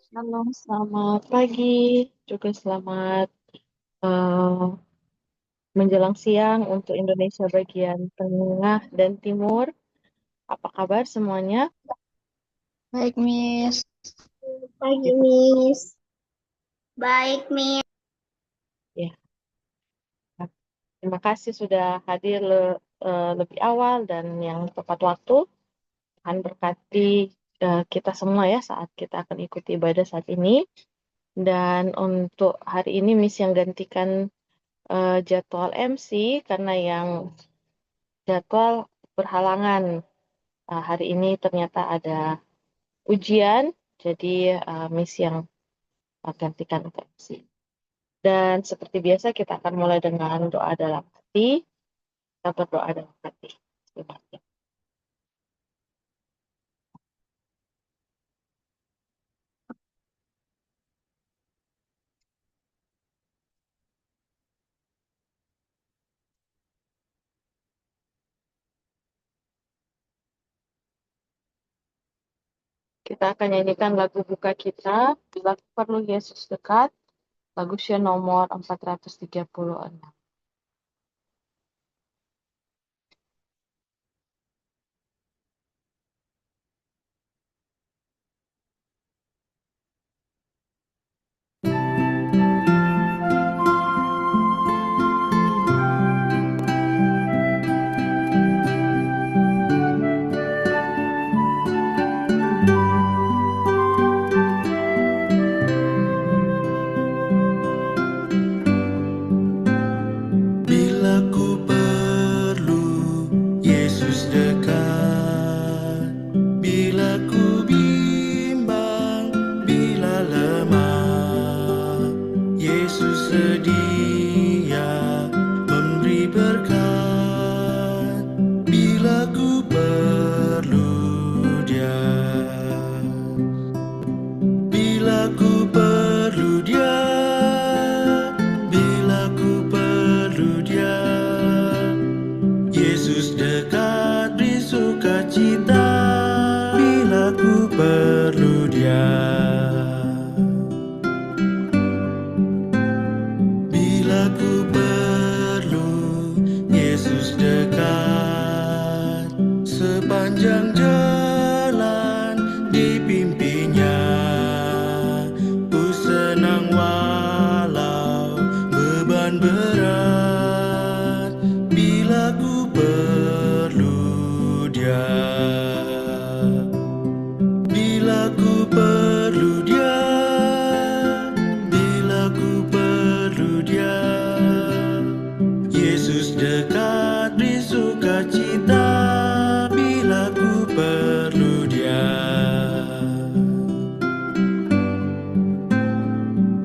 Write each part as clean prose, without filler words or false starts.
Halo, selamat pagi, juga selamat eh, menjelang siang untuk Indonesia bagian tengah dan timur. Apa kabar semuanya? Baik, Miss. Pagi, Gitu. Miss. Baik, Miss. Ya, terima kasih sudah hadir lebih awal dan yang tepat waktu. Tuhan berkati kita semua ya saat kita akan ikuti ibadah saat ini. Dan untuk hari ini Miss yang gantikan jadwal MC karena yang jadwal berhalangan. Hari ini ternyata ada ujian, jadi Miss yang gantikan untuk MC. Dan seperti biasa kita akan mulai dengan doa dalam hati. Kita berdoa dalam hati. Terima kasih. Kita akan nyanyikan lagu buka kita, Bila Perlu Yesus Dekat, lagu Sya nomor 436. Bila ku perlu Yesus dekat, bila ku bimbang, bila lemah, Yesus sedia memberi berkat. Bila ku perlu Dia, bila ku perlu Dia, bila ku perlu Dia, Yesus dekat beri sukacita. Bila ku perlu Dia, bila ku perlu Yesus dekat, sepanjang jalan dipimpinnya, ku senang walau beban berat. Bila ku perlu Dia, bila ku perlu Dia, bila ku perlu Dia, Yesus dekat beri sukacita. Bila ku perlu Dia,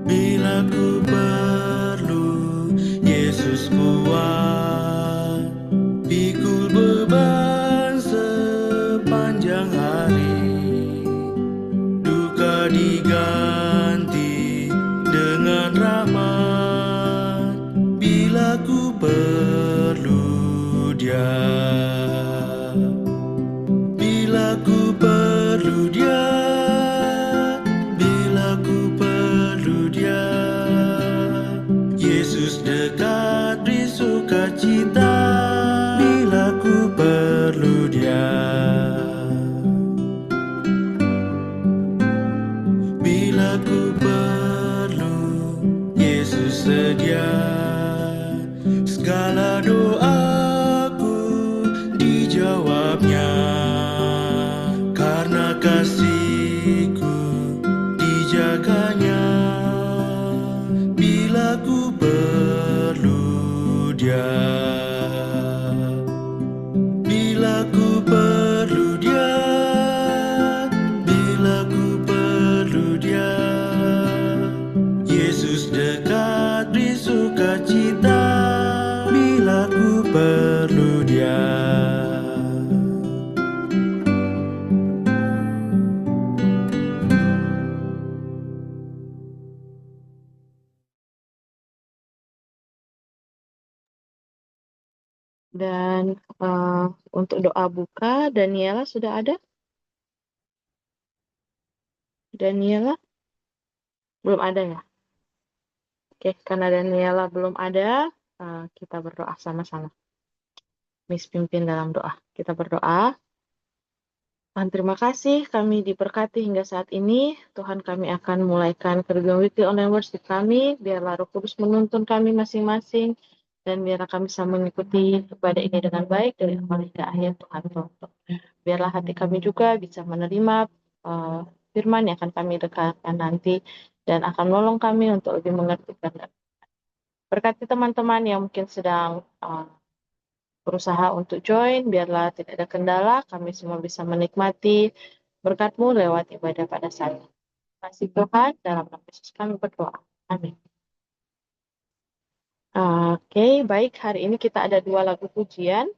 bila ku perlu Yesus kuat, pikul beban sepanjang hari, duka diganti dengan rahmat. Bila ku perlu Dia, bila ku perlu Dia, bila ku perlu Dia, Yesus dekat beri sukacita. Bila ku perlu Dia, bila ku perlu Yesus sedia. Segala doaku dijawabnya, karena kasih-Ku dijaganya. Bila ku perlu Dia, bila ku perlu Dia, bila ku perlu Dia, Yesus dekat beri sukacita. Bila ku perlu Dia, Dan untuk doa buka, Daniela sudah ada? Daniela? Belum ada ya? Oke, karena Daniela belum ada, kita berdoa sama-sama. Miss pimpin dalam doa. Kita berdoa. Tuhan, terima kasih kami diberkati hingga saat ini. Tuhan, kami akan mulaikan kerjaan weekly online worship kami. Biarlah Roh Kudus menuntun kami masing-masing. Dan biarlah kami bisa mengikuti ibadah ini dengan baik dari awal hingga akhir Tuhan Tuhan. Biarlah hati kami juga bisa menerima firman yang akan kami dekatkan nanti. Dan akan menolong kami untuk lebih mengerti. Berkati teman-teman yang mungkin sedang berusaha untuk join, biarlah tidak ada kendala, kami semua bisa menikmati berkat-Mu lewat ibadah pada saat ini. Terima kasih Tuhan, dalam nama Yesus kami berdoa. Amin. Oke, baik. Hari ini kita ada 2 lagu pujian.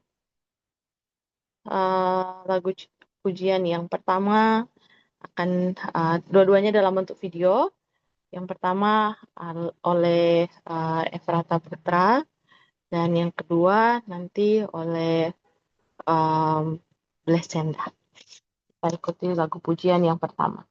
Lagu pujian yang pertama akan dua-duanya dalam bentuk video. Yang pertama oleh Efrata Putra, dan yang kedua nanti oleh Blessenda. Kita ikuti lagu pujian yang pertama.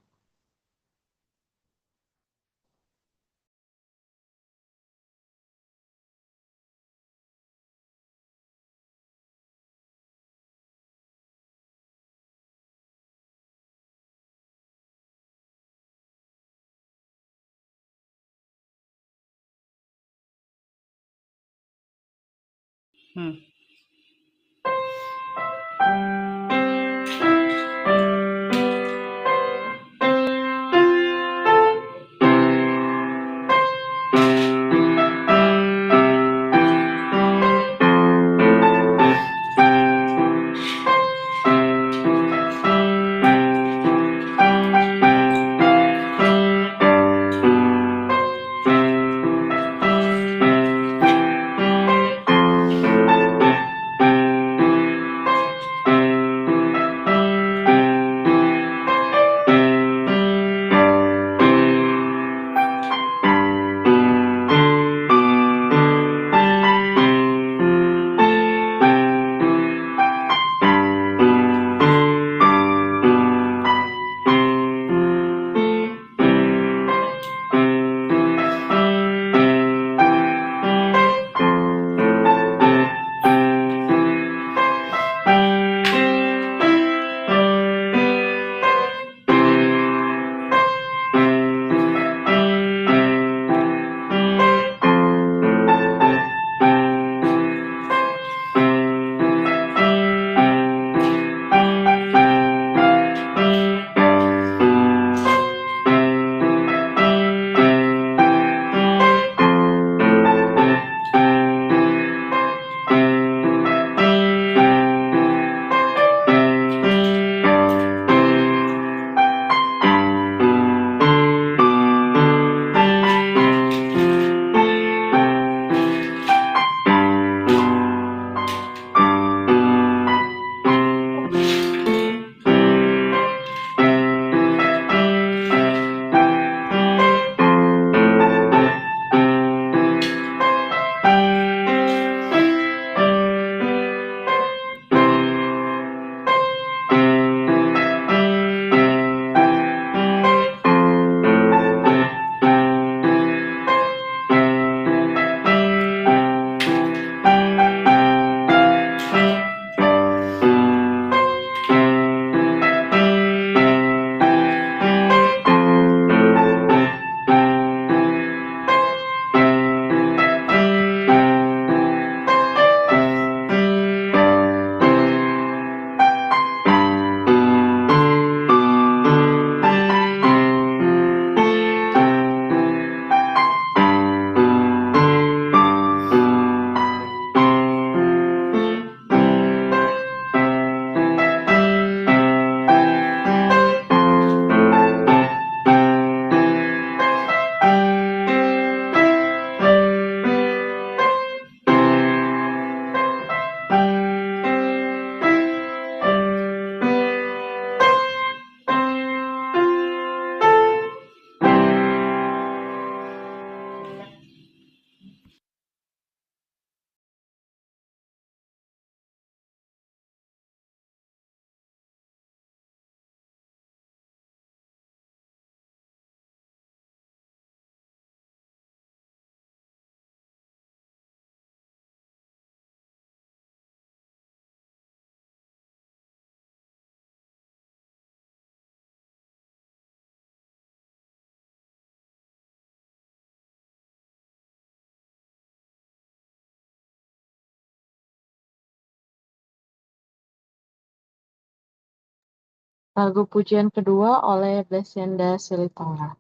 Lagu pujian kedua oleh Blesienda Silitonga.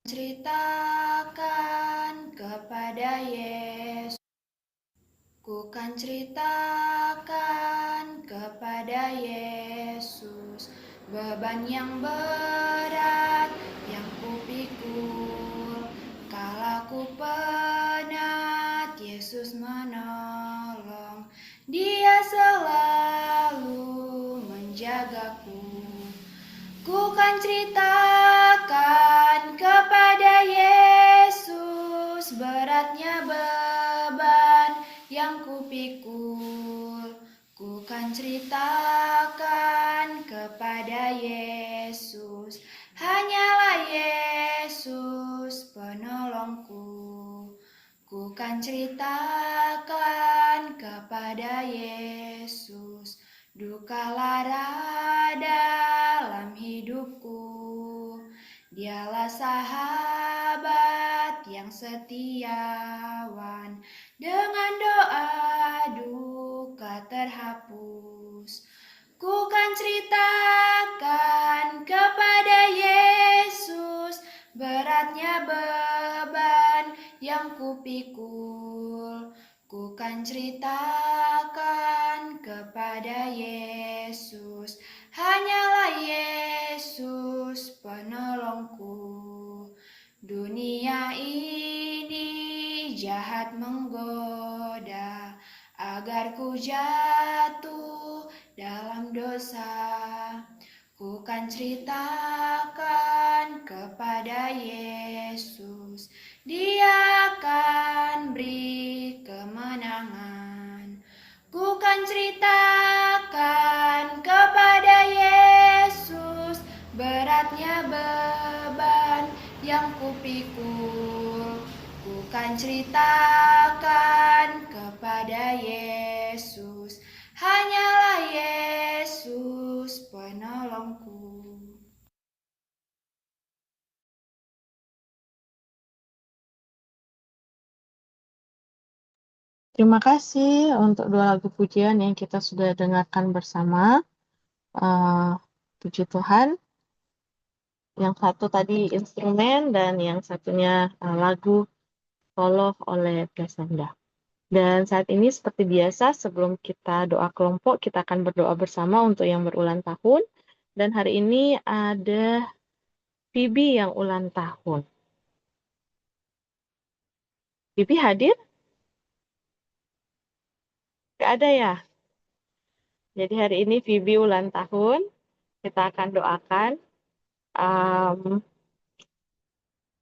Ceritakan kepada Yesus, ku kan ceritakan kepada Yesus, beban yang berat yang kupikul, kala ku penat, Yesus menolong, Dia selalu menjagaku. Ku kan ceritakan kepada Yesus, beratnya beban yang kupikul. Ku kan ceritakan kepada Yesus, hanyalah Yesus penolongku. Ku kan ceritakan kepada Yesus, duka lara dalam hidupku. Dialah sahabat yang setiawan, dengan doa duka terhapus. Ku kan ceritakan kepada Yesus, beratnya beban yang kupikul. Ku kan ceritakan kepada Yesus, hanyalah Yesus penolongku. Dunia ini jahat menggoda, agar ku jatuh dalam dosa. Ku kan ceritakan kepada Yesus, Dia akan beri kemenangan. Ku kan ceritakan kepada Yesus, beratnya beban yang kupikul. Ku kan ceritakan kepada Yesus, hanyalah Yesus penolongku. Terima kasih untuk dua lagu pujian yang kita sudah dengarkan bersama. Puji Tuhan. Yang satu tadi instrumen dan yang satunya lagu solo oleh Blesienda. Dan saat ini seperti biasa sebelum kita doa kelompok, kita akan berdoa bersama untuk yang berulang tahun. Dan hari ini ada Phoebe yang ulang tahun. Phoebe hadir? Gak ada ya? Jadi hari ini Phoebe ulang tahun. Kita akan doakan.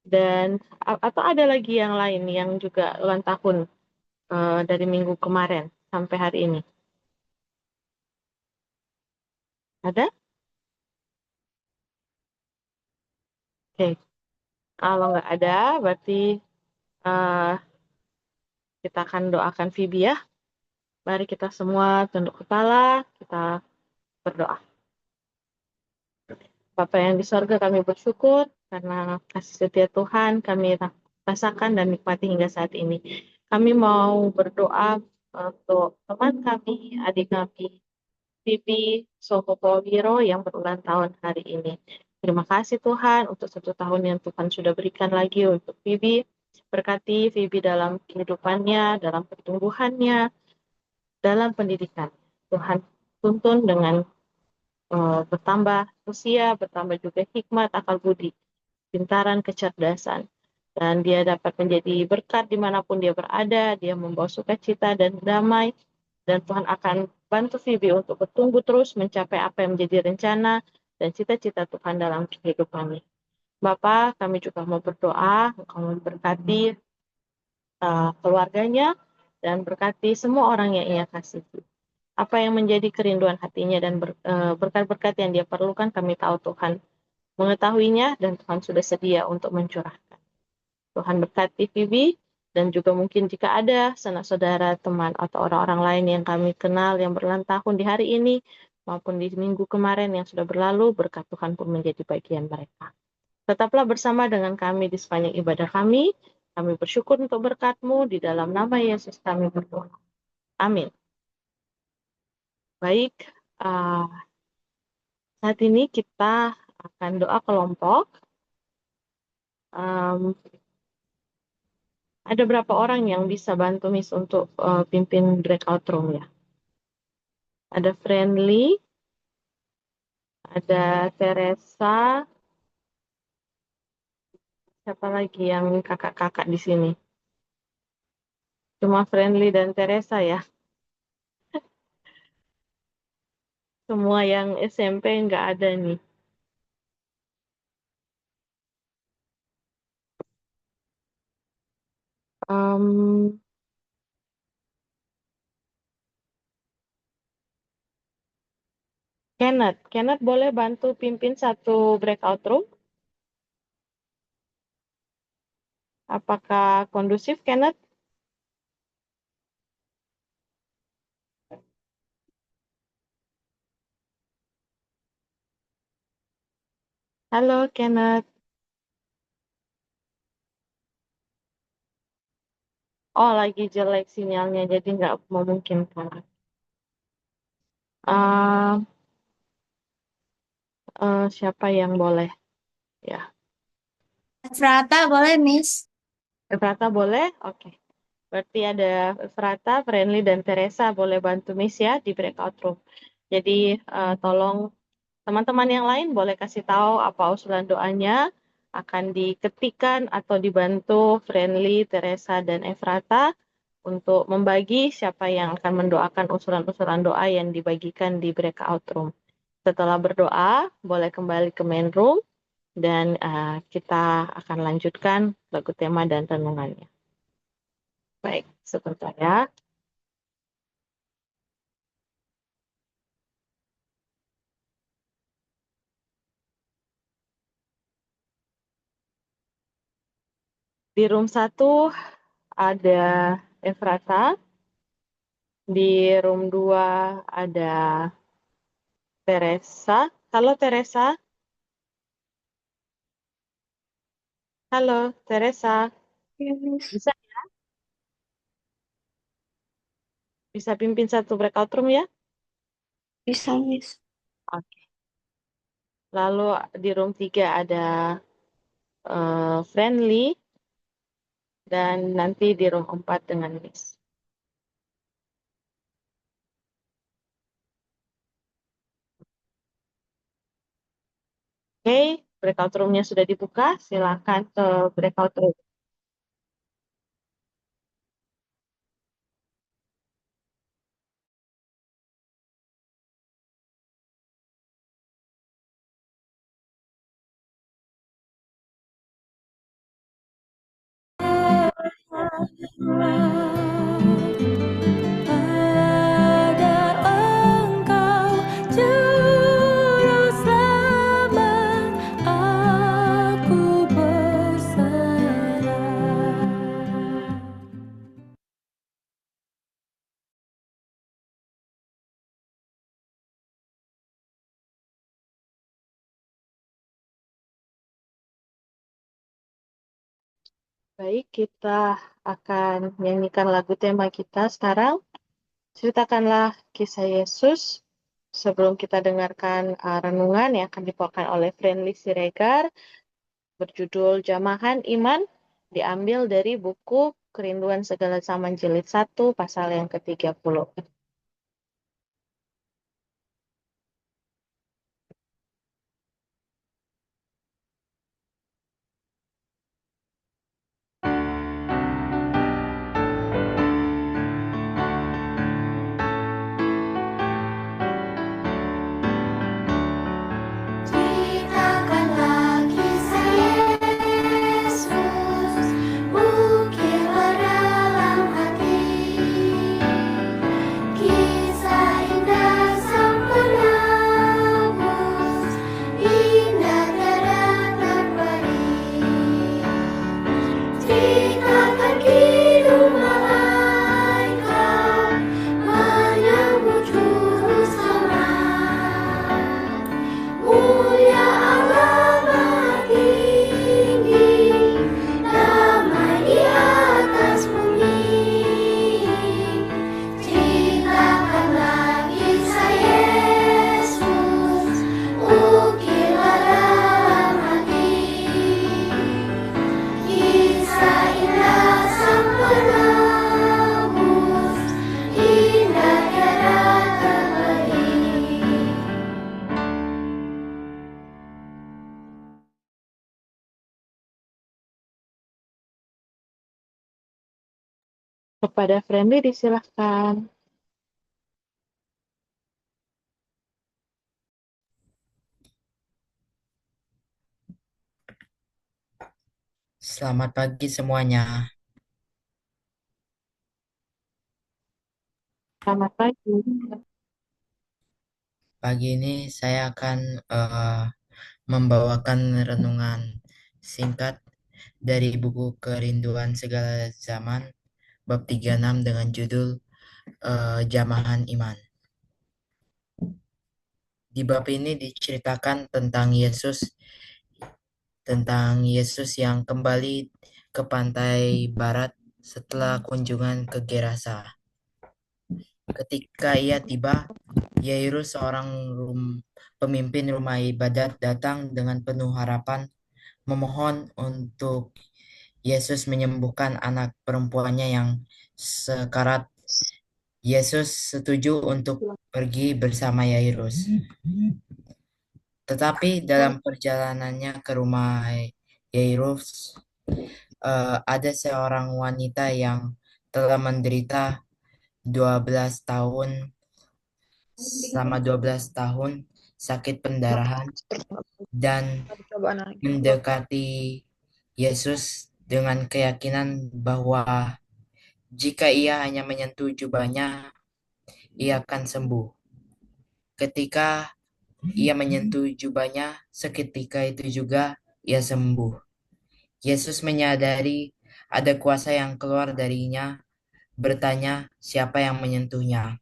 Dan atau ada lagi yang lain yang juga ulang tahun dari minggu kemarin sampai hari ini? Ada? Oke. Kalau nggak ada, berarti kita akan doakan Phoebe ya. Mari kita semua tunduk kepala, kita berdoa. Bapa yang di sorga, kami bersyukur karena kasih setia Tuhan kami rasakan dan nikmati hingga saat ini. Kami mau berdoa untuk teman kami, adik kami, Phoebe Sokopowiro yang berulang tahun hari ini. Terima kasih Tuhan untuk 1 tahun yang Tuhan sudah berikan lagi untuk Phoebe. Berkati Phoebe dalam kehidupannya, dalam pertumbuhannya, dalam pendidikan. Tuhan tuntun dengan bertambah usia, bertambah juga hikmat, akal budi, pintaran, kecerdasan. Dan dia dapat menjadi berkat dimanapun dia berada, dia membawa sukacita dan damai. Dan Tuhan akan bantu Phoebe untuk bertumbuh terus mencapai apa yang menjadi rencana dan cita-cita Tuhan dalam kehidupannya. Bapa, kami juga mau berdoa, Engkau memberkati keluarganya dan berkati semua orang yang ia kasihi. Apa yang menjadi kerinduan hatinya dan berkat-berkat yang dia perlukan, kami tahu Tuhan mengetahuinya dan Tuhan sudah sedia untuk mencurahkan. Tuhan berkati Phoebe dan juga mungkin jika ada sanak saudara, teman atau orang-orang lain yang kami kenal yang berulang tahun di hari ini maupun di minggu kemarin yang sudah berlalu, berkat Tuhan pun menjadi bagian mereka. Tetaplah bersama dengan kami di sepanjang ibadah kami. Kami bersyukur untuk berkat-Mu, di dalam nama Yesus kami berdoa. Amin. Baik, saat ini kita akan doa kelompok. Ada berapa orang yang bisa bantu Miss untuk pimpin breakout room ya? Ada Friendly, ada Teresa, siapa lagi yang kakak-kakak di sini? Cuma Friendly dan Teresa ya. Semua yang SMP nggak ada nih. Kenneth boleh bantu pimpin satu breakout room? Apakah kondusif, Kenneth? Halo, Kenneth. Oh, lagi jelek sinyalnya, jadi nggak memungkinkan. Siapa yang boleh? Ya, Frata boleh, Miss. Efrata boleh? Oke. Berarti ada Efrata, Friendly, dan Teresa boleh bantu Miss ya di breakout room. Jadi tolong teman-teman yang lain boleh kasih tahu apa usulan doanya, akan diketikkan atau dibantu Friendly, Teresa, dan Efrata untuk membagi siapa yang akan mendoakan usulan-usulan doa yang dibagikan di breakout room. Setelah berdoa, boleh kembali ke main room dan kita akan lanjutkan lagu tema dan renungannya. Baik, sebentar ya. Di room 1 ada Efrata. Di room 2 ada Teresa. Halo Teresa. Halo Teresa. Ya, Miss. Bisa bisa pimpin satu breakout room ya? Bisa, Miss. Oke. Lalu di room 3 ada Friendly dan nanti di room 4 dengan Miss. Oke, breakout room-nya sudah dibuka. Silakan ke breakout room. Pada Engkau Juru Selamat, aku berserah. Baik, kita akan nyanyikan lagu tema kita sekarang. Ceritakanlah kisah Yesus. Sebelum kita dengarkan renungan yang akan dibawakan oleh Friendly Siregar, berjudul Jamahan Iman, diambil dari buku Kerinduan Segala Zaman Jilid 1, pasal yang ke-30. Ceritakanlah kisah Yesus, ukirlah dalam hati Kepada Friendly disilahkan. Selamat pagi semuanya. Selamat pagi. Pagi ini saya akan membawakan renungan singkat dari buku Kerinduan Segala Zaman bab 36 dengan judul Jamahan Iman. Di bab ini diceritakan tentang Yesus yang kembali ke pantai barat setelah kunjungan ke Gerasa. Ketika ia tiba, Yairus, seorang pemimpin rumah ibadat, datang dengan penuh harapan, memohon untuk Yesus menyembuhkan anak perempuannya yang sekarat. Yesus setuju untuk pergi bersama Yairus. Tetapi dalam perjalanannya ke rumah Yairus, ada seorang wanita yang telah menderita 12 tahun selama 12 tahun sakit pendarahan dan mendekati Yesus dengan keyakinan bahwa jika ia hanya menyentuh jubahnya, ia akan sembuh. Ketika ia menyentuh jubahnya, seketika itu juga ia sembuh. Yesus menyadari ada kuasa yang keluar darinya, bertanya siapa yang menyentuhnya.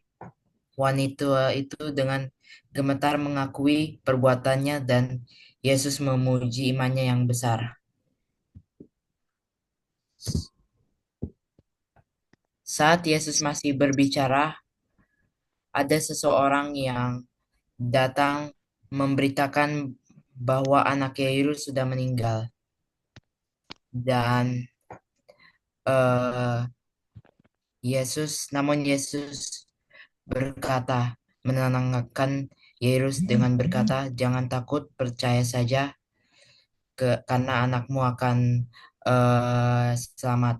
Wanita itu dengan gemetar mengakui perbuatannya dan Yesus memuji imannya yang besar. Saat Yesus masih berbicara, ada seseorang yang datang memberitakan bahwa anak Yairus sudah meninggal. Dan namun Yesus berkata, menenangkan Yairus dengan berkata, jangan takut, percaya saja, karena anakmu akan selamat.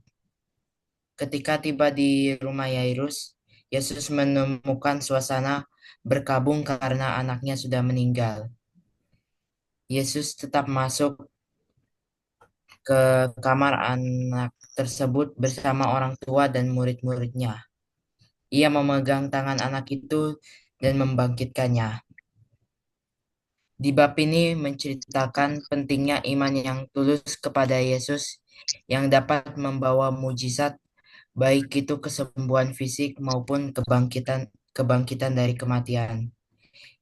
Ketika tiba di rumah Yairus, Yesus menemukan suasana berkabung karena anaknya sudah meninggal. Yesus tetap masuk ke kamar anak tersebut bersama orang tua dan murid-muridnya. Ia memegang tangan anak itu dan membangkitkannya. Di bab ini menceritakan pentingnya iman yang tulus kepada Yesus yang dapat membawa mujizat, baik itu kesembuhan fisik maupun kebangkitan dari kematian.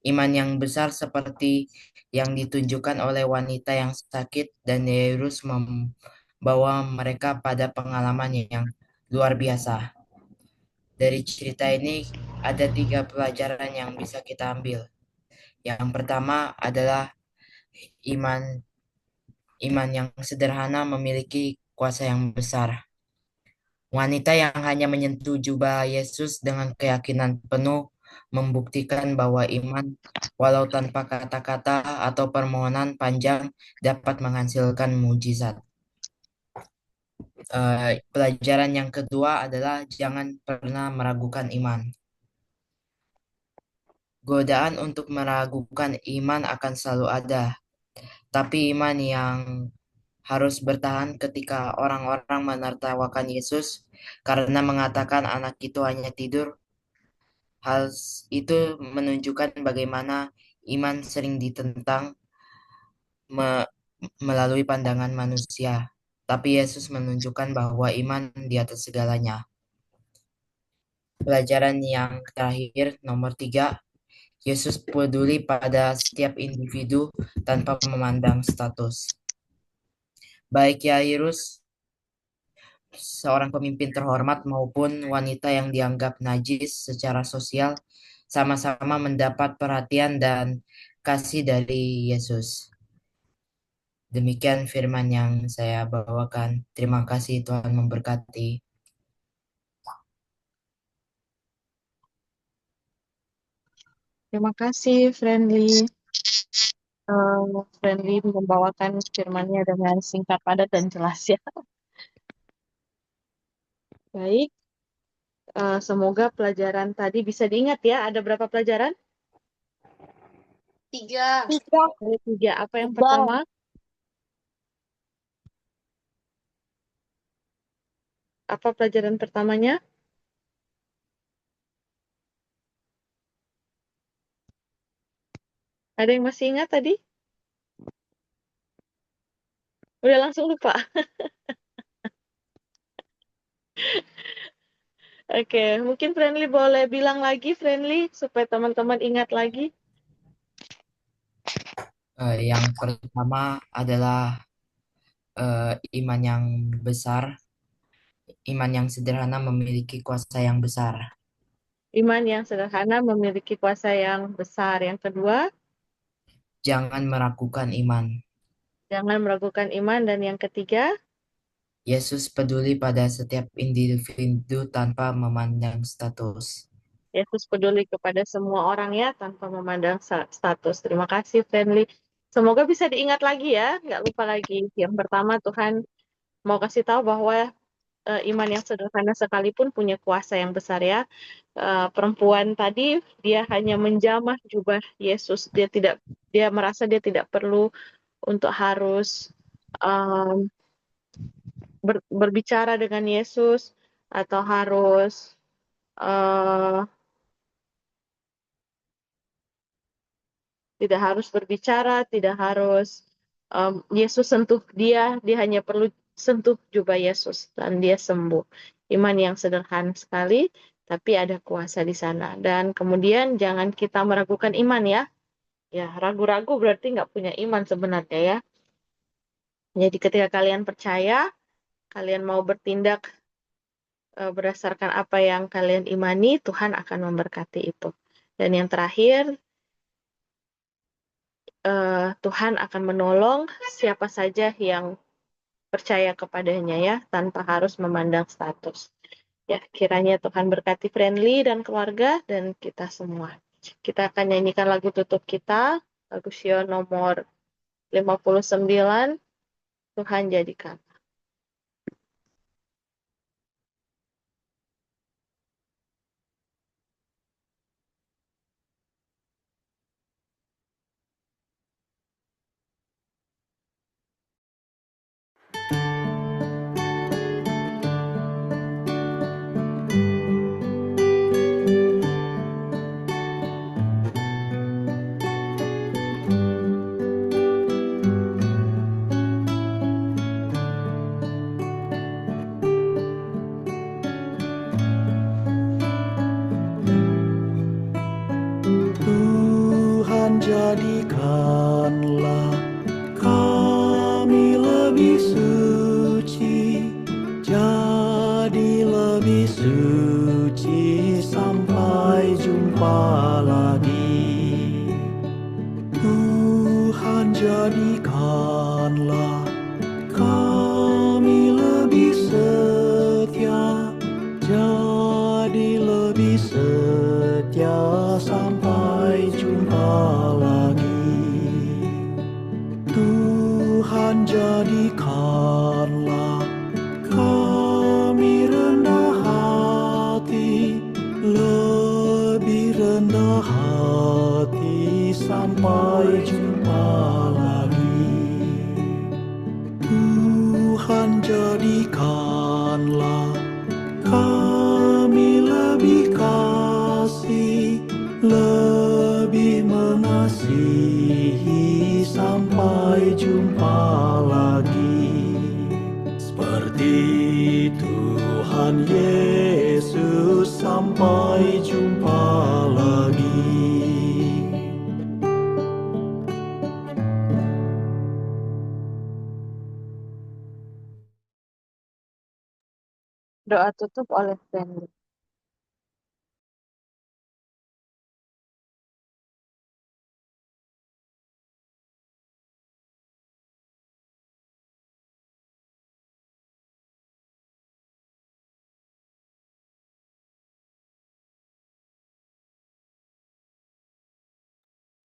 Iman yang besar seperti yang ditunjukkan oleh wanita yang sakit dan Yairus membawa mereka pada pengalaman yang luar biasa. Dari cerita ini ada 3 pelajaran yang bisa kita ambil. Yang pertama adalah iman yang sederhana memiliki kuasa yang besar. Wanita yang hanya menyentuh jubah Yesus dengan keyakinan penuh membuktikan bahwa iman, walau tanpa kata-kata atau permohonan panjang, dapat menghasilkan mujizat. Pelajaran yang kedua adalah jangan pernah meragukan iman. Godaan untuk meragukan iman akan selalu ada, tapi iman yang harus bertahan ketika orang-orang menertawakan Yesus karena mengatakan anak itu hanya tidur. Hal itu menunjukkan bagaimana iman sering ditentang melalui pandangan manusia, tapi Yesus menunjukkan bahwa iman di atas segalanya. Pelajaran yang terakhir, nomor 3, Yesus peduli pada setiap individu tanpa memandang status. Baik Yairus, seorang pemimpin terhormat, maupun wanita yang dianggap najis secara sosial, sama-sama mendapat perhatian dan kasih dari Yesus. Demikian firman yang saya bawakan. Terima kasih, Tuhan memberkati. Terima kasih, Friendly. Friendly membawakan firman-Nya dengan singkat, padat, dan jelas ya. Baik, Semoga pelajaran tadi bisa diingat ya. Ada berapa pelajaran? 3. Ada 3. Apa yang pertama? Apa pelajaran pertamanya? Ada yang masih ingat tadi? Udah langsung lupa. Oke, mungkin Friendly boleh bilang lagi, Friendly, supaya teman-teman ingat lagi. Yang pertama adalah iman yang besar, iman yang sederhana memiliki kuasa yang besar. Iman yang sederhana memiliki kuasa yang besar. Yang kedua, Jangan meragukan iman. jangan meragukan iman. Dan yang ketiga, Yesus peduli pada setiap individu tanpa memandang status. Yesus peduli kepada semua orang ya, tanpa memandang status. Terima kasih, Friendly. Semoga bisa diingat lagi ya, nggak lupa lagi. Yang pertama, Tuhan mau kasih tahu bahwa iman yang sederhana sekalipun punya kuasa yang besar ya. Perempuan tadi dia hanya menjamah jubah Yesus. Dia merasa dia tidak perlu untuk harus um, berbicara dengan Yesus atau harus uh, tidak harus berbicara, tidak harus Yesus sentuh dia hanya perlu sentuh jubah Yesus dan dia sembuh. Iman yang sederhana sekali, tapi ada kuasa di sana. Dan kemudian jangan kita meragukan iman ya. Ya, ragu-ragu berarti nggak punya iman sebenarnya ya. Jadi ketika kalian percaya, kalian mau bertindak berdasarkan apa yang kalian imani, Tuhan akan memberkati itu. Dan yang terakhir, Tuhan akan menolong siapa saja yang percaya kepadanya ya, tanpa harus memandang status. Ya, kiranya Tuhan berkati Friendly dan keluarga dan kita semua. Kita akan nyanyikan lagu tutup kita, lagu Sion nomor 59, Tuhan jadikan. Tuhan jadikanlah kami lebih suci, jadi lebih suci sampai jumpa lagi. Tuhan jadikanlah kami lebih setia, jadi lebih setia sampai jumpa lagi. Tuhan jadikanlah kami rendah hati, lebih rendah hati sampai jumpa lagi. Tuhan jadikanlah kami lebih kasih, lebih mengasihi sampai jumpa lagi. Seperti Tuhan Yesus sampai jumpa lagi. Doa tutup oleh Friendly.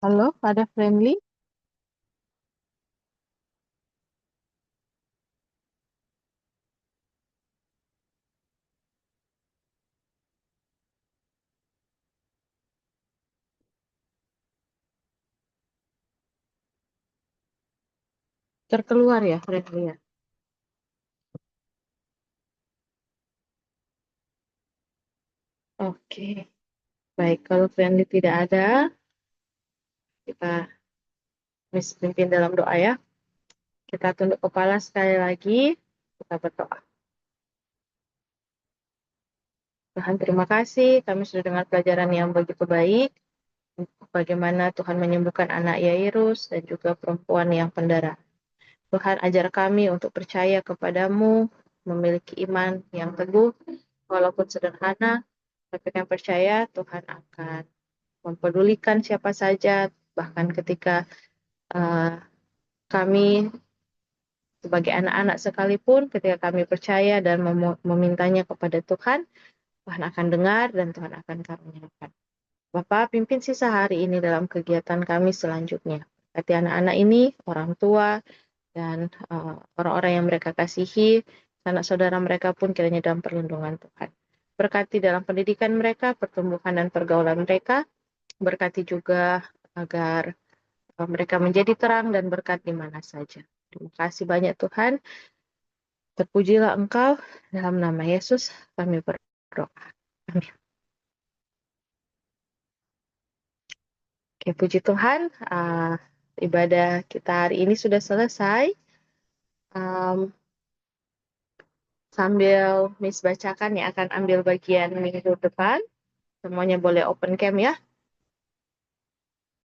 Halo, ada Friendly? Terkeluar ya, Friendly ya. Oke, baik. Kalau Friendly tidak ada, kita Miss pimpin dalam doa ya. Kita tunduk kepala sekali lagi. Kita berdoa. Tuhan, terima kasih. Kami sudah dengar pelajaran yang begitu baik. Bagaimana Tuhan menyembuhkan anak Yairus dan juga perempuan yang pendarahan. Tuhan, ajar kami untuk percaya kepadamu, memiliki iman yang teguh, walaupun sederhana, tapi kami percaya Tuhan akan mempedulikan siapa saja, bahkan ketika kami sebagai anak-anak sekalipun, ketika kami percaya dan memintanya kepada Tuhan, Tuhan akan dengar dan Tuhan akan karuniakan. Bapak, pimpin sisa hari ini dalam kegiatan kami selanjutnya. Berkati anak-anak ini, orang tua, dan orang-orang yang mereka kasihi, anak saudara mereka pun kiranya dalam perlindungan Tuhan. Berkati dalam pendidikan mereka, pertumbuhan dan pergaulan mereka. Berkati juga agar mereka menjadi terang dan berkat di mana saja. Terima kasih banyak Tuhan. Terpujilah Engkau, dalam nama Yesus kami berdoa. Amin. Oke, puji Tuhan. Ibadah kita hari ini sudah selesai. Sambil Miss bacakan ya, akan ambil bagian minggu depan. Semuanya boleh open cam ya.